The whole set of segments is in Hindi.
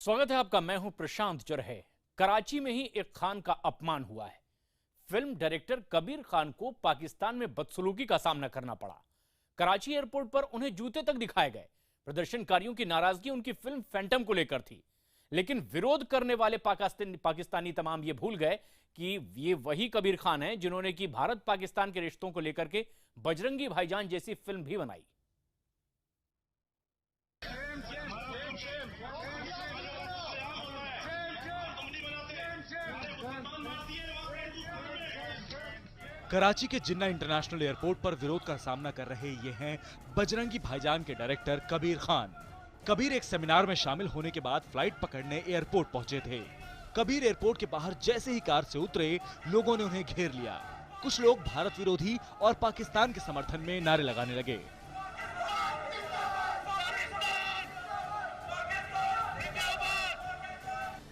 स्वागत है आपका। मैं हूं प्रशांत चरहे। कराची में ही एक खान का अपमान हुआ है। फिल्म डायरेक्टर कबीर खान को पाकिस्तान में बदसलूकी का सामना करना पड़ा। कराची एयरपोर्ट पर उन्हें जूते तक दिखाए गए। प्रदर्शनकारियों की नाराजगी उनकी फिल्म फैंटम को लेकर थी, लेकिन विरोध करने वाले पाकिस्तानी तमाम ये भूल गए कि ये वही कबीर खान हैं जिन्होंने की भारत पाकिस्तान के रिश्तों को लेकर के बजरंगी भाईजान जैसी फिल्म भी बनाई। कराची के जिन्ना इंटरनेशनल एयरपोर्ट पर विरोध का सामना कर रहे ये हैं बजरंगी भाईजान के डायरेक्टर कबीर खान। कबीर एक सेमिनार में शामिल होने के बाद फ्लाइट पकड़ने एयरपोर्ट पहुंचे थे। कबीर एयरपोर्ट के बाहर जैसे ही कार से उतरे, लोगों ने उन्हें घेर लिया। कुछ लोग भारत विरोधी और पाकिस्तान के समर्थन में नारे लगाने लगे।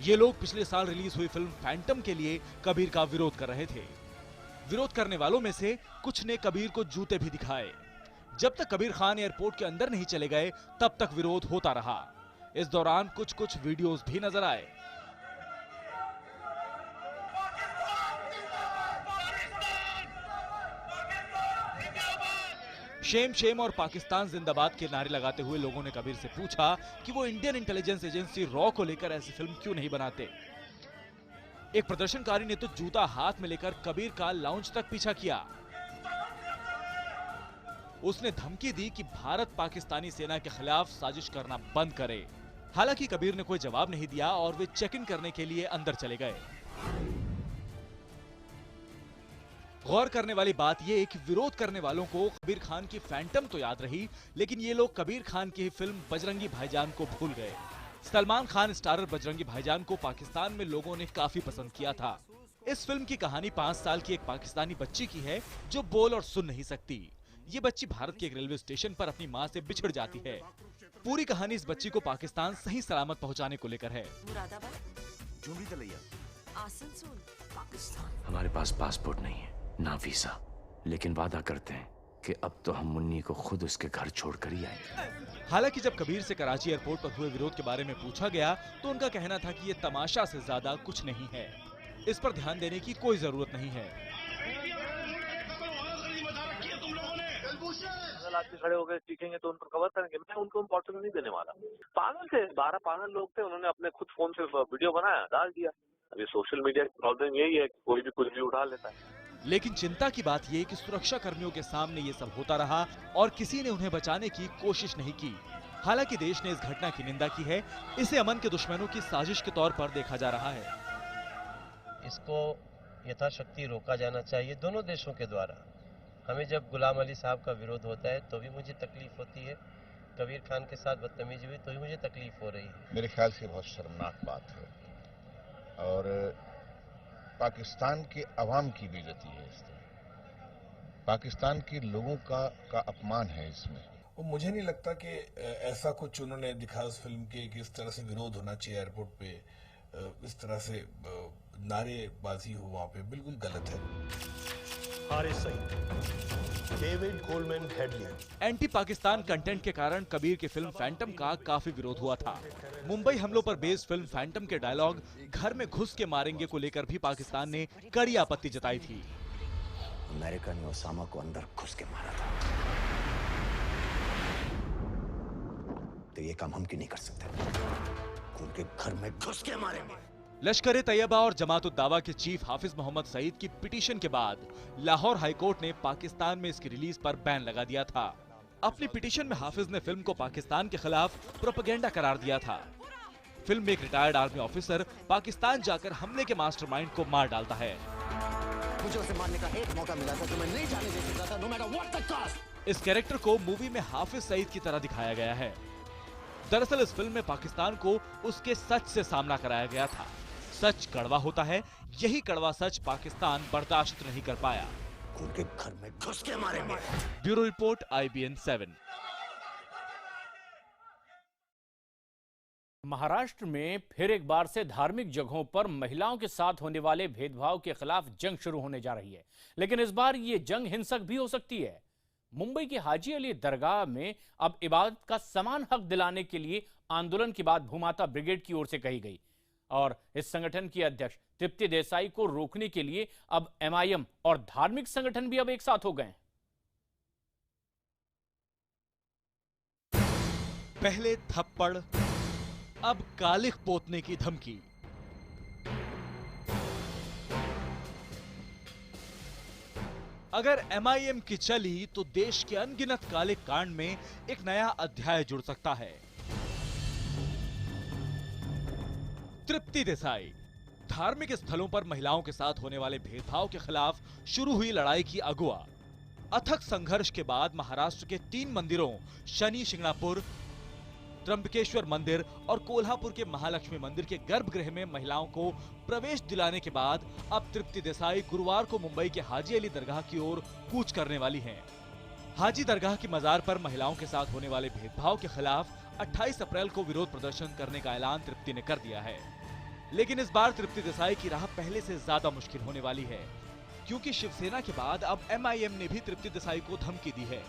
ये लोग पिछले साल रिलीज हुई फिल्म फैंटम के लिए कबीर का विरोध कर रहे थे। विरोध करने वालों में से कुछ ने कबीर को जूते भी दिखाए। जब तक कबीर खान एयरपोर्ट के अंदर नहीं चले गए, तब तक विरोध होता रहा। इस दौरान कुछ वीडियोस भी नजर आए। शेम शेम और पाकिस्तान जिंदाबाद के नारे लगाते हुए लोगों ने कबीर से पूछा कि वो इंडियन इंटेलिजेंस एजेंसी रॉ को लेकर ऐसी फिल्म क्यों नहीं बनाते। एक प्रदर्शनकारी ने तो जूता हाथ में लेकर कबीर का लाउंज तक पीछा किया। उसने धमकी दी कि भारत पाकिस्तानी सेना के खिलाफ साजिश करना बंद करे। हालांकि कबीर ने कोई जवाब नहीं दिया और वे चेक इन करने के लिए अंदर चले गए। गौर करने वाली बात यह कि विरोध करने वालों को कबीर खान की फैंटम तो याद रही, लेकिन ये लोग कबीर खान की फिल्म बजरंगी भाईजान को भूल गए। सलमान खान स्टारर बजरंगी भाईजान को पाकिस्तान में लोगों ने काफी पसंद किया था। इस फिल्म की कहानी 5 साल की एक पाकिस्तानी बच्ची की है जो बोल और सुन नहीं सकती। ये बच्ची भारत के एक रेलवे स्टेशन पर अपनी माँ से बिछड़ जाती है। पूरी कहानी इस बच्ची को पाकिस्तान सही सलामत पहुँचाने को लेकर है। हमारे पास पासपोर्ट नहीं है, ना वीजा, लेकिन वादा करते हैं कि अब तो हम मुन्नी को खुद उसके घर छोड़कर ही आएंगे। हालांकि जब कबीर से कराची एयरपोर्ट पर हुए विरोध के बारे में पूछा गया तो उनका कहना था कि ये तमाशा से ज्यादा कुछ नहीं है। इस पर ध्यान देने की कोई जरूरत नहीं है। आदमी खड़े होकर सीखेंगे तो उनको कवर करेंगे। मैं उनको इम्पोर्टेंस नहीं देने वाला। पागल थे, 12 पागल लोग थे। उन्होंने अपने खुद फोन से वीडियो बनाया, डाल दिया। अभी सोशल मीडिया की प्रॉब्लम यही है कि कोई भी कुछ भी उठा लेता है। लेकिन चिंता की बात यह कि सुरक्षा कर्मियों के सामने ये सब होता रहा और किसी ने उन्हें बचाने की कोशिश नहीं की। हालांकि देश ने इस घटना की निंदा की है। इसे अमन के दुश्मनों की साजिश के तौर पर देखा जा रहा है। इसको यथाशक्ति रोका जाना चाहिए दोनों देशों के द्वारा। हमें जब गुलाम अली साहब का विरोध होता है तो भी मुझे तकलीफ होती है, कबीर खान के साथ बदतमीजी हुई तो भी मुझे तकलीफ हो रही है। मेरे ख्याल से बहुत शर्मनाक बात है और पाकिस्तान के अवाम की बेइज्जती है इसमें। पाकिस्तान के लोगों का अपमान है इसमें। वो मुझे नहीं लगता कि ऐसा कुछ उन्होंने दिखा उस फिल्म के कि इस तरह से विरोध होना चाहिए एयरपोर्ट पे, इस तरह से नारेबाजी हो वहां पे, बिल्कुल गलत है। David Coleman Headley. Anti Pakistan content के कारण कबीर की फिल्म फैंटम का काफी विरोध हुआ था। मुंबई हमलों पर बेस्ड फिल्म फैंटम के डायलॉग घर में घुस के मारेंगे को लेकर भी पाकिस्तान ने कड़ी आपत्ति जताई थी। अमेरिका ने ओसामा को अंदर घुस के मारा था, तो ये काम हम क्यों नहीं कर सकते? उनके घर में घुस के मारेंगे। लश्कर तैयबा और जमात उद दावा के चीफ हाफिज मोहम्मद सईद की पिटीशन के बाद लाहौर हाईकोर्ट ने पाकिस्तान में इसकी रिलीज पर बैन लगा दिया था। अपनी पिटीशन में हाफिज ने फिल्म को पाकिस्तान के खिलाफ प्रोपेगेंडा करार दिया था। फिल्म में एक रिटायर्ड आर्मी ऑफिसर पाकिस्तान जाकर हमले के मास्टरमाइंड को मार डालता है। मुझे उसे मारने का एक मौका मिला था जो मैं नहीं जाने दे सकता था, no matter what the cost। इस कैरेक्टर को मूवी में हाफिज सईद की तरह दिखाया गया है। दरअसल इस फिल्म में पाकिस्तान को उसके सच से सामना कराया गया था। सच कड़वा होता है, यही कड़वा सच पाकिस्तान बर्दाश्त नहीं कर पाया। उनके घर में घुस के मारेंगे। Bureau report IBN 7। महाराष्ट्र में फिर एक बार से धार्मिक जगहों पर महिलाओं के साथ होने वाले भेदभाव के खिलाफ जंग शुरू होने जा रही है, लेकिन इस बार ये जंग हिंसक भी हो सकती है। मुंबई के हाजी अली दरगाह में अब इबादत का समान हक दिलाने के लिए आंदोलन की बात भूमाता ब्रिगेड की ओर से कही गई और इस संगठन की अध्यक्ष तृप्ति देसाई को रोकने के लिए अब MIM और धार्मिक संगठन भी अब एक साथ हो गए। पहले थप्पड़, अब कालिख पोतने की धमकी। अगर MIM की चली तो देश के अनगिनत कालिख कांड में एक नया अध्याय जुड़ सकता है। तृप्ति देसाई धार्मिक स्थलों पर महिलाओं के साथ होने वाले भेदभाव के खिलाफ शुरू हुई लड़ाई की अगुआ। अथक संघर्ष के बाद महाराष्ट्र के 3 मंदिरों शनि शिंगणापुर, त्र्यंबकेश्वर मंदिर और कोल्हापुर के महालक्ष्मी मंदिर के गर्भगृह में महिलाओं को प्रवेश दिलाने के बाद अब तृप्ति देसाई गुरुवार को मुंबई के हाजी अली दरगाह की ओर कूच करने वाली हैं। हाजी दरगाह की मजार पर महिलाओं के साथ होने वाले भेदभाव के खिलाफ 28 अप्रैल को विरोध प्रदर्शन करने का ऐलान तृप्ति ने कर दिया है। लेकिन इस बार तृप्ति देसाई की राह पहले से ज्यादा मुश्किल होने वाली है, क्योंकि शिवसेना के बाद अब MIM ने भी तृप्ति देसाई को धमकी दी है।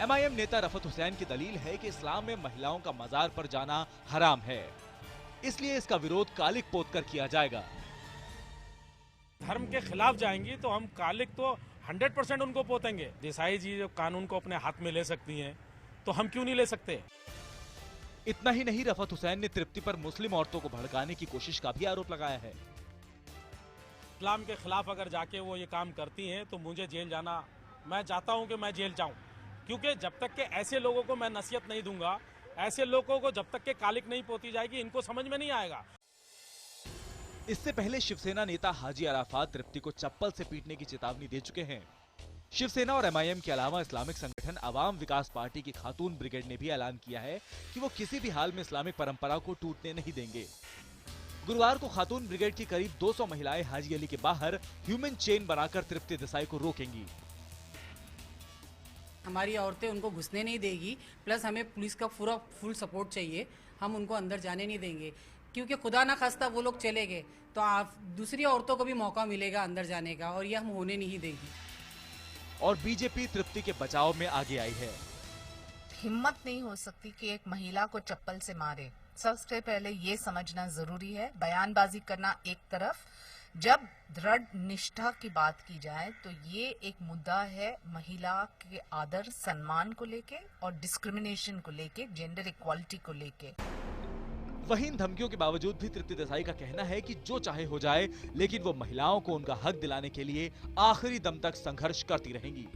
MIM नेता रफत हुसैन की दलील है कि इस्लाम में महिलाओं का मजार पर जाना हराम है, इसलिए इसका विरोध कालिख पोत कर किया जाएगा। धर्म के खिलाफ जाएंगी तो हम कालिख तो 100% उनको पोतेंगे। देसाई जी जो कानून को अपने हाथ में ले सकती हैं, तो हम क्यों नहीं ले सकते। इतना ही नहीं, रफत हुसैन ने तृप्ति पर मुस्लिम औरतों को भड़काने की कोशिश का भी आरोप लगाया है। इस्लाम के खिलाफ अगर जाके वो ये काम करती हैं तो मुझे जेल जाना, मैं चाहता हूं कि मैं जेल जाऊं, क्योंकि जब तक के ऐसे लोगों को मैं नसीहत नहीं दूंगा, ऐसे लोगों को जब तक के कालिख नहीं पोती जाएगी, इनको समझ में नहीं आएगा। इससे पहले शिवसेना नेता हाजी अराफात तृप्ति को चप्पल से पीटने की चेतावनी दे चुके हैं। शिवसेना और MIM के अलावा इस्लामिक संगठन अवाम विकास पार्टी की खातून ब्रिगेड ने भी ऐलान किया है कि वो किसी भी हाल में इस्लामिक परंपरा को टूटने नहीं देंगे। गुरुवार को खातून ब्रिगेड की करीब 200 महिलाएं हाजी अली के बाहर ह्यूमन चेन बनाकर तृप्ति देसाई को रोकेंगी। हमारी औरतें उनको घुसने नहीं देगी, प्लस हमें पुलिस का पूरा फुल सपोर्ट चाहिए। हम उनको अंदर जाने नहीं देंगे, क्योंकि खुदा ना खास्ता वो लोग चले गए तो आप दूसरी औरतों को भी मौका मिलेगा अंदर जाने का, और ये हम होने नहीं देंगे। और बीजेपी तृप्ति के बचाव में आगे आई है। हिम्मत नहीं हो सकती कि एक महिला को चप्पल से मारे। सबसे पहले ये समझना जरूरी है, बयानबाजी करना एक तरफ, जब दृढ़ निष्ठा की बात की जाए तो ये एक मुद्दा है महिला के आदर सम्मान को लेके और डिस्क्रिमिनेशन को लेके, जेंडर इक्वालिटी को लेके। वहीं इन धमकियों के बावजूद भी तृप्ति देसाई का कहना है कि जो चाहे हो जाए, लेकिन वो महिलाओं को उनका हक दिलाने के लिए आखिरी दम तक संघर्ष करती रहेंगी।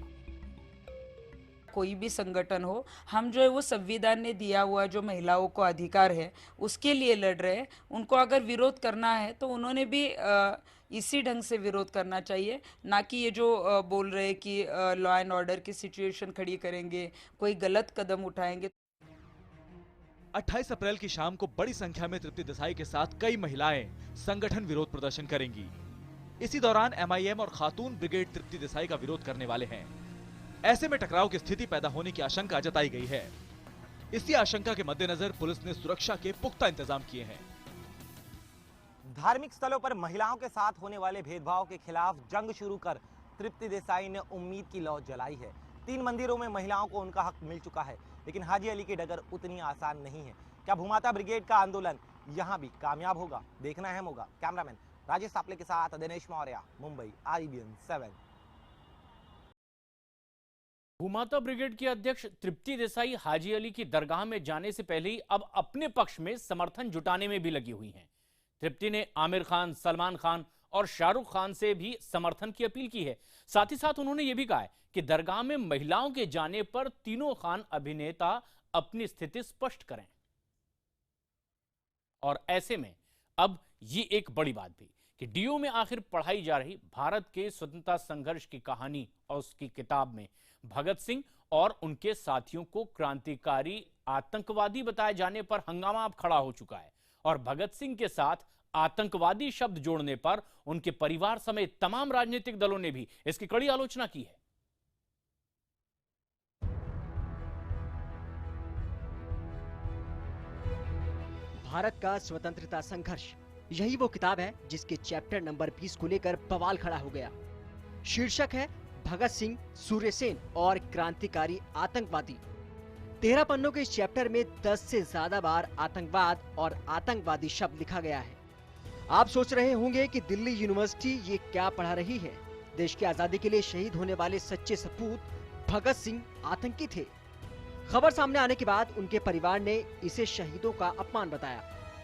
कोई भी संगठन हो, हम जो है वो संविधान ने दिया हुआ जो महिलाओं को अधिकार है उसके लिए लड़ रहे हैं। उनको अगर विरोध करना है तो उन्होंने भी इसी ढंग से विरोध करना चाहिए, ना कि ये जो बोल रहे हैं कि लॉ एंड ऑर्डर की सिचुएशन खड़ी करेंगे, कोई गलत कदम उठाएंगे। 28 अप्रैल की शाम को बड़ी संख्या में तृप्ति देसाई के साथ कई महिलाएं संगठन विरोध प्रदर्शन करेंगी। इसी दौरान MIM और खातून ब्रिगेड तृप्ति देसाई का विरोध करने वाले हैं। ऐसे में टकराव की स्थिति पैदा होने की आशंका जताई गई है। इसी आशंका के मद्देनजर पुलिस ने सुरक्षा के पुख्ता इंतजाम किए हैं। धार्मिक स्थलों पर महिलाओं के साथ होने वाले भेदभाव के खिलाफ जंग शुरू कर तृप्ति देसाई ने उम्मीद की लौ जलाई है। 3 मंदिरों में महिलाओं को उनका हक मिल चुका है, लेकिन हाजी अली की डगर उतनी आसान नहीं है। क्या भूमाता ब्रिगेड का आंदोलन यहां भी कामयाब होगा? देखना अहम होगा। कैमरामैन राजेश सापले के साथ दिनेश मौर्य, मुंबई, IBN 7। भूमाता ब्रिगेड की अध्यक्ष तृप्ति देसाई हाजी अली की दरगाह में जाने से पहले ही अब अपने पक्ष में समर्थन जुटाने में भी लगी हुई हैं। तृप्ति ने आमिर खान, सलमान खान और शाहरुख खान से भी समर्थन की अपील की है। साथ ही साथ उन्होंने ये भी कहा है कि दरगाह में महिलाओं के जाने पर तीनों खान अभिनेता अपनी स्थिति स्पष्ट करें। और ऐसे में अब ये एक बड़ी बात भी कि DU में आखिर पढ़ाई जा रही भारत के स्वतंत्रता संघर्ष की कहानी और उसकी किताब में भगत सिंह और उनके साथियों को क्रांतिकारी आतंकवादी बताए जाने पर हंगामा अब खड़ा हो चुका है। और भगत सिंह के साथ आतंकवादी शब्द जोड़ने पर उनके परिवार समेत तमाम राजनीतिक दलों ने भी इसकी कड़ी आलोचना की है। भारत का स्वतंत्रता संघर्ष, यही वो किताब है जिसके चैप्टर नंबर 20 को लेकर बवाल खड़ा हो गया। शीर्षक है भगत सिंह, सूर्य सेन और क्रांतिकारी आतंकवादी। 13 पन्नों के इस चैप्टर में 10 से ज्यादा बार आतंकवाद और आतंकवादी शब्द लिखा गया है। आप सोच रहे होंगे कि दिल्ली यूनिवर्सिटी ये क्या पढ़ा रही है। देश की आजादी के लिए शहीद होने वाले सच्चे सपूत भगत सिंह आतंकी थे। खबर सामने आने के बाद उनके परिवार ने इसे शहीदों का अपमान बताया।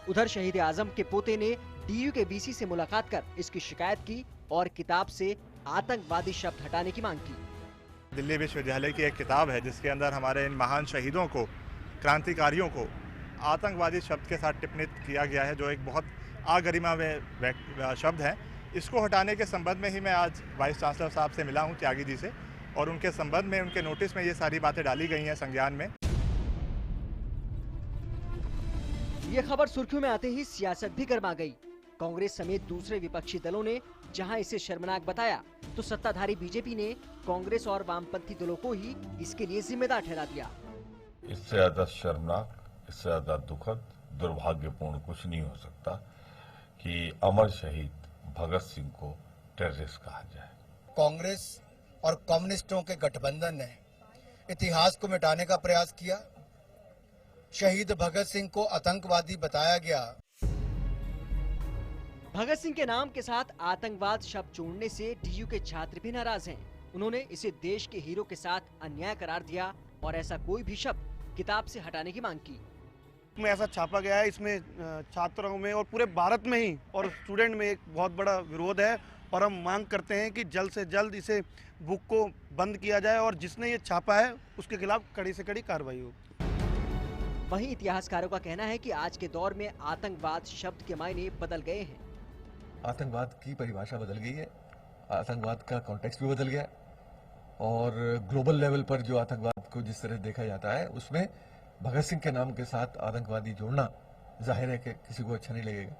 उधर शहीद आजम के पोते ने DU के VC से मुलाकात कर इसकी शिकायत की और किताब से आतंकवादी शब्द हटाने की मांग की। दिल्ली विश्वविद्यालय की एक किताब है जिसके अंदर हमारे इन महान शहीदों को, क्रांतिकारियों को आतंकवादी शब्द के साथ टिप्पणित किया गया है, जो एक बहुत आगरिमा में शब्द है। इसको हटाने के संबंध में ही मैं आज वाइस चांसलर साहब से मिला हूं, त्यागी जी से, और उनके संबंध में उनके नोटिस में ये सारी बातें डाली गई हैं संज्ञान में। ये खबर सुर्खियों में आते ही सियासत भी गर्मा गई। कांग्रेस समेत दूसरे विपक्षी दलों ने जहां इसे शर्मनाक बताया, तो सत्ताधारी बीजेपी ने कांग्रेस और वामपंथी दलों को ही इसके लिए जिम्मेदार ठहरा दिया। इससे ज्यादा शर्मनाक, इससे ज्यादा दुखद, दुर्भाग्यपूर्ण कुछ नहीं हो सकता कि अमर शहीद भगत सिंह को टेररिस्ट कहा जाए। कांग्रेस और कम्युनिस्टों के गठबंधन ने इतिहास को मिटाने का प्रयास किया। शहीद भगत सिंह को आतंकवादी बताया गया। भगत सिंह के नाम के साथ आतंकवाद शब्द जोड़ने से DU के छात्र भी नाराज हैं। उन्होंने इसे देश के हीरो के साथ अन्याय करार दिया और ऐसा कोई भी शब्द किताब से हटाने की मांग की। में ऐसा छापा गया है, इसमें छात्रों में और पूरे भारत में ही और स्टूडेंट में एक बहुत बड़ा विरोध है और हम मांग करते हैं कि जल्द से जल्द इसे बुक को बंद किया जाए और जिसने ये छापा है उसके खिलाफ कड़ी से कड़ी कार्रवाई हो। वहीं इतिहासकारों का कहना है कि आज के दौर में आतंकवाद शब्द के मायने बदल गए हैं। आतंकवाद की परिभाषा बदल गई है, आतंकवाद का कॉन्टेक्स्ट भी बदल गया और ग्लोबल लेवल पर जो आतंकवाद को जिस तरह देखा जाता है उसमें भगत सिंह के नाम के साथ आतंकवादी जोड़ना जाहिर है कि किसी को अच्छा नहीं लगेगा।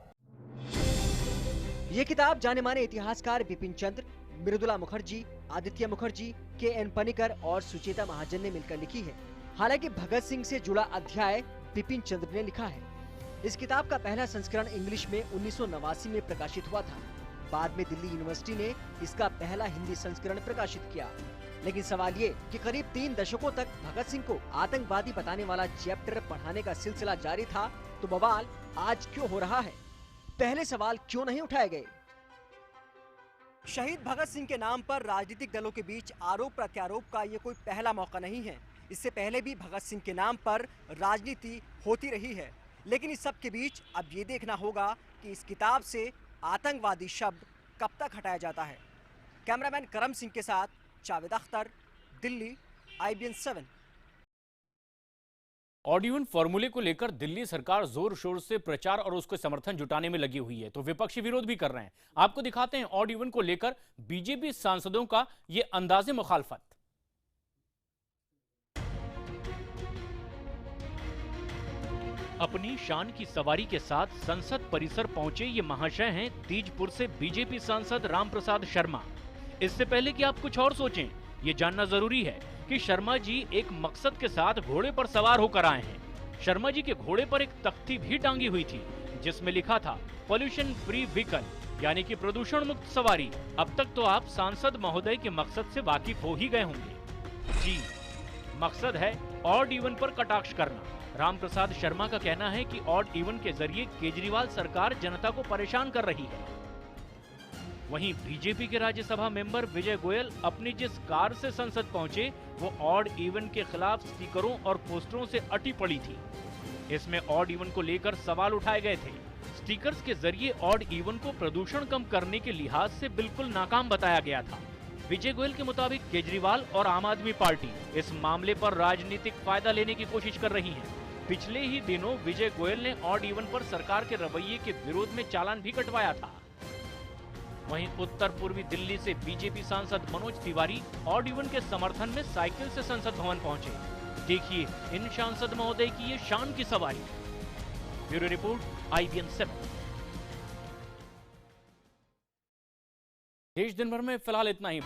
ये किताब जाने माने इतिहासकार बिपिन चंद्र, मृदुला मुखर्जी, आदित्य मुखर्जी, KN पनिकर और सुचेता महाजन ने मिलकर लिखी है। हालांकि भगत सिंह से जुड़ा अध्याय बिपिन चंद्र ने लिखा है। इस किताब का पहला संस्करण इंग्लिश में 1989 में प्रकाशित हुआ था। बाद में दिल्ली यूनिवर्सिटी ने इसका पहला हिंदी संस्करण प्रकाशित किया। लेकिन सवाल ये कि करीब 3 दशकों तक भगत सिंह को आतंकवादी बताने वाला चैप्टर पढ़ाने का सिलसिला जारी था, तो बवाल आज क्यों हो रहा है? पहले सवाल क्यों नहीं उठाए गए? शहीद भगत सिंह के नाम पर राजनीतिक दलों के बीच आरोप प्रत्यारोप का ये कोई पहला मौका नहीं है। इससे पहले भी भगत सिंह के नाम पर राजनीति होती रही है। लेकिन इस सब के बीच अब ये देखना होगा कि इस किताब से आतंकवादी शब्द कब तक हटाया जाता है। कैमरामैन करम सिंह के साथ Javed Akhtar, Delhi, IBN 7। Odd even फॉर्मूले को लेकर दिल्ली सरकार जोर शोर से प्रचार और उसको समर्थन जुटाने में लगी हुई है, तो विपक्षी विरोध भी कर रहे हैं। आपको दिखाते हैं ऑड इवन को लेकर बीजेपी सांसदों का ये अंदाजे मुखालफत। अपनी शान की सवारी के साथ संसद परिसर पहुंचे ये महाशय हैं तीजपुर से बीजेपी सांसद रामप्रसाद शर्मा। इससे पहले कि आप कुछ और सोचें, ये जानना जरूरी है कि शर्मा जी एक मकसद के साथ घोड़े पर सवार होकर आए हैं। शर्मा जी के घोड़े पर एक तख्ती भी टांगी हुई थी जिसमें लिखा था पॉल्यूशन फ्री व्हीकल, यानी कि प्रदूषण मुक्त सवारी। अब तक तो आप सांसद महोदय के मकसद से वाकिफ हो ही गए होंगे। जी, मकसद है ऑड इवन पर कटाक्ष करना। रामप्रसाद शर्मा का कहना है कि ऑड इवन के जरिए केजरीवाल सरकार जनता को परेशान कर रही है। वहीं बीजेपी के राज्यसभा मेंबर विजय गोयल अपनी जिस कार से संसद पहुंचे वो ऑड इवन के खिलाफ स्टिकरों और पोस्टरों से अटी पड़ी थी। इसमें ऑड इवन को लेकर सवाल उठाए गए थे। स्टिकर्स के जरिए ऑड इवन को प्रदूषण कम करने के लिहाज से बिल्कुल नाकाम बताया गया था। विजय गोयल के मुताबिक केजरीवाल और आम आदमी पार्टी इस मामले पर राजनीतिक फायदा लेने की कोशिश कर रही है। पिछले ही दिनों विजय गोयल ने ऑड इवन पर सरकार के रवैये के विरोध में चालान भी कटवाया था। वहीं उत्तर पूर्वी दिल्ली से बीजेपी सांसद मनोज तिवारी ऑड इवन के समर्थन में साइकिल से संसद भवन पहुंचे। देखिए इन सांसद महोदय की ये शान की सवारी। Bureau report, IBN 7। देश दिन भर में फिलहाल इतना ही।